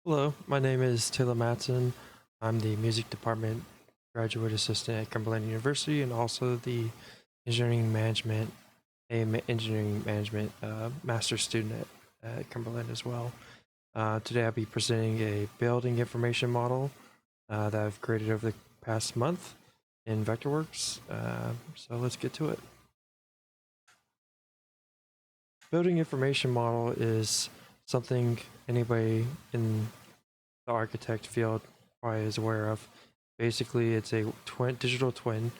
Hello, my name is Taylor Matson. I'm the music department graduate assistant at Cumberland University and also the engineering management master student at Cumberland as well. Today I'll be presenting a building information model that I've created over the past month in Vectorworks. So let's get to it. Building information model is something anybody in the architect field probably is aware of. Basically, it's a digital twin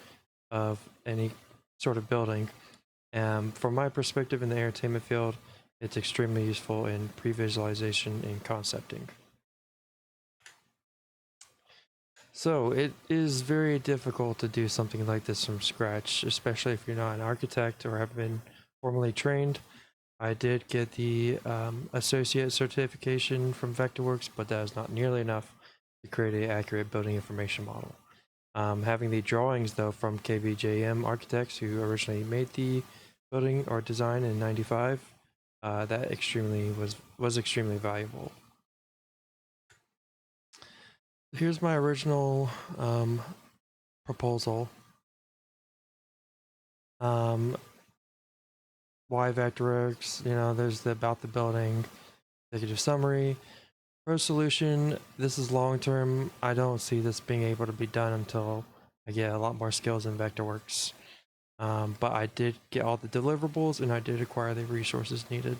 of any sort of building. From my perspective in the entertainment field, it's extremely useful in pre-visualization and concepting. So it is very difficult to do something like this from scratch, especially if you're not an architect or have been formally trained. I did get the associate certification from Vectorworks, but that is not nearly enough to create an accurate building information model. Having the drawings though from KBJM architects who originally made the building or design in '95, that was extremely valuable. Here's my original proposal. Why Vectorworks? There's about the building, executive summary. Pro solution, this is long term. I don't see this being able to be done until I get a lot more skills in Vectorworks. But I did get all the deliverables and I did acquire the resources needed.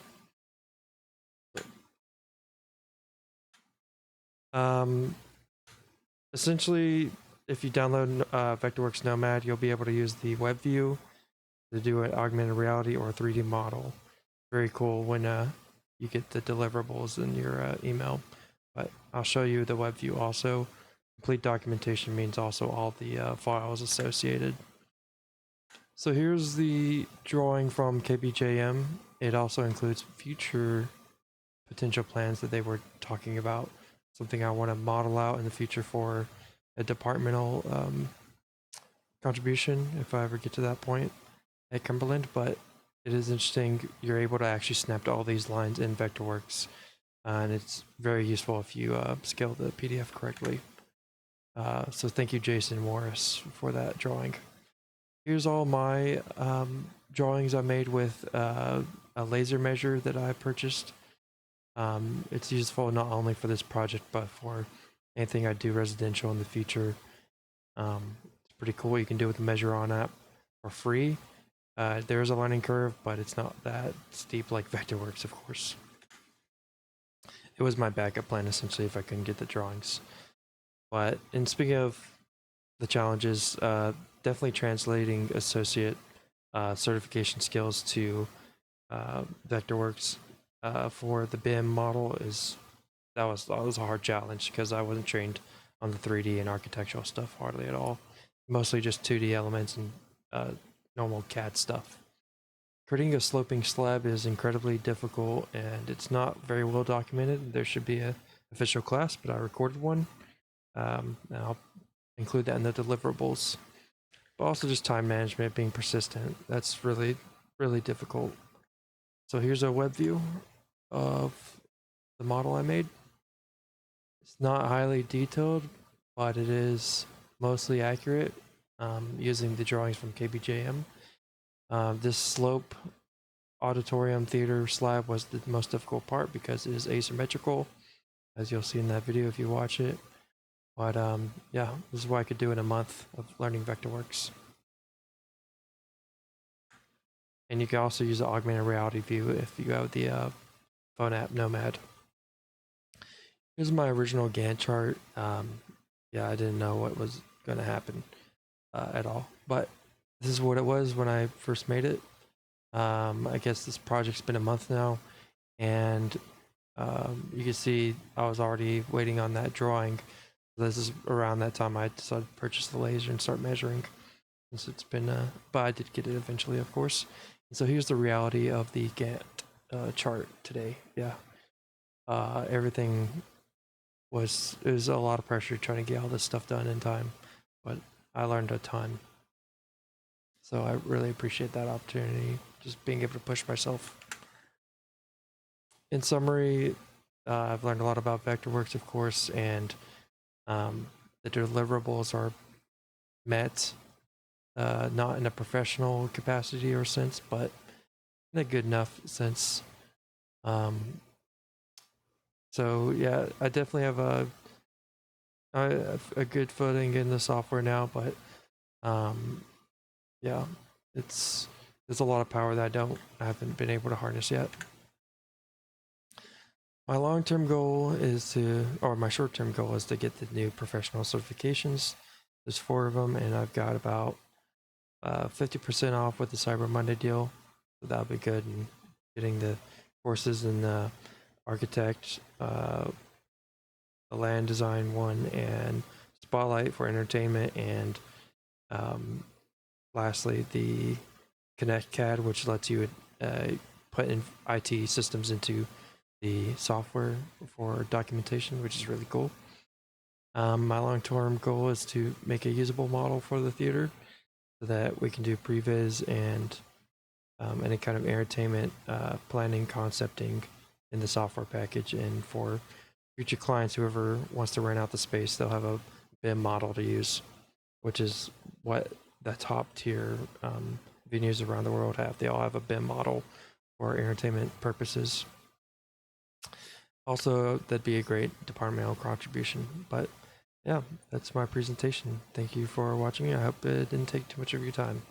Essentially, if you download Vectorworks Nomad, you'll be able to use the web view to do an augmented reality or 3D model. Very cool when you get the deliverables in your email. But I'll show you the web view also. Complete documentation means also all the files associated. So here's the drawing from KBJM. It also includes future potential plans that they were talking about. Something I want to model out in the future for a departmental contribution if I ever get to that point at Cumberland. But it is interesting. You're able to actually snap to all these lines in Vectorworks. And it's very useful if you scale the PDF correctly. So thank you, Jason Morris, for that drawing. Here's all my drawings I made with a laser measure that I purchased. It's useful not only for this project, but for anything I do residential in the future. It's pretty cool what you can do with the Measure On app for free. There's a learning curve, but it's not that steep like Vectorworks, of course. It was my backup plan, essentially, if I couldn't get the drawings. But, and speaking of the challenges, definitely translating associate certification skills to Vectorworks for the BIM model that was a hard challenge because I wasn't trained on the 3D and architectural stuff hardly at all. Mostly just 2D elements and normal CAD stuff. Creating a sloping slab is incredibly difficult and it's not very well documented. There should be an official class, but I recorded one. And I'll include that in the deliverables. But also just time management, being persistent. That's really, really difficult. So here's a web view of the model I made. It's not highly detailed, but it is mostly accurate using the drawings from KBJM. This slope auditorium theater slab was the most difficult part because it is asymmetrical, as you'll see in that video if you watch it. But yeah, this is what I could do in a month of learning Vectorworks. And you can also use the augmented reality view if you have the phone app Nomad. Here's my original Gantt chart. Yeah, I didn't know what was going to happen at all, but this is what it was when I first made it. I guess this project's been a month now, and you can see I was already waiting on that drawing. This is around that time I decided to purchase the laser and start measuring. Since it's been, but I did get it eventually, of course. And so here's the reality of the Gantt chart today. Yeah, everything it was a lot of pressure trying to get all this stuff done in time, but I learned a ton. So I really appreciate that opportunity, just being able to push myself. In summary, I've learned a lot about Vectorworks, of course, and the deliverables are met, not in a professional capacity or sense, but in a good enough sense. So yeah, I definitely have a good footing in the software now, but yeah, there's a lot of power that I haven't been able to harness yet. My long-term goal is or my short-term goal is to get the new professional certifications. There's 4 of them, and I've got about 50% off with the Cyber Monday deal. So that'll be good. And getting the courses in Architect, the Land Design one, and Spotlight for entertainment, and lastly the Connect CAD, which lets you put in IT systems into the software for documentation, which is really cool. My long-term goal is to make a usable model for the theater so that we can do previs and any kind of entertainment planning, concepting in the software package. And for future clients, whoever wants to rent out the space, they'll have a BIM model to use, which is what the top tier venues around the world have. They all have a BIM model for entertainment purposes. Also, that'd be a great departmental contribution. But yeah, that's my presentation. Thank you for watching. I hope it didn't take too much of your time.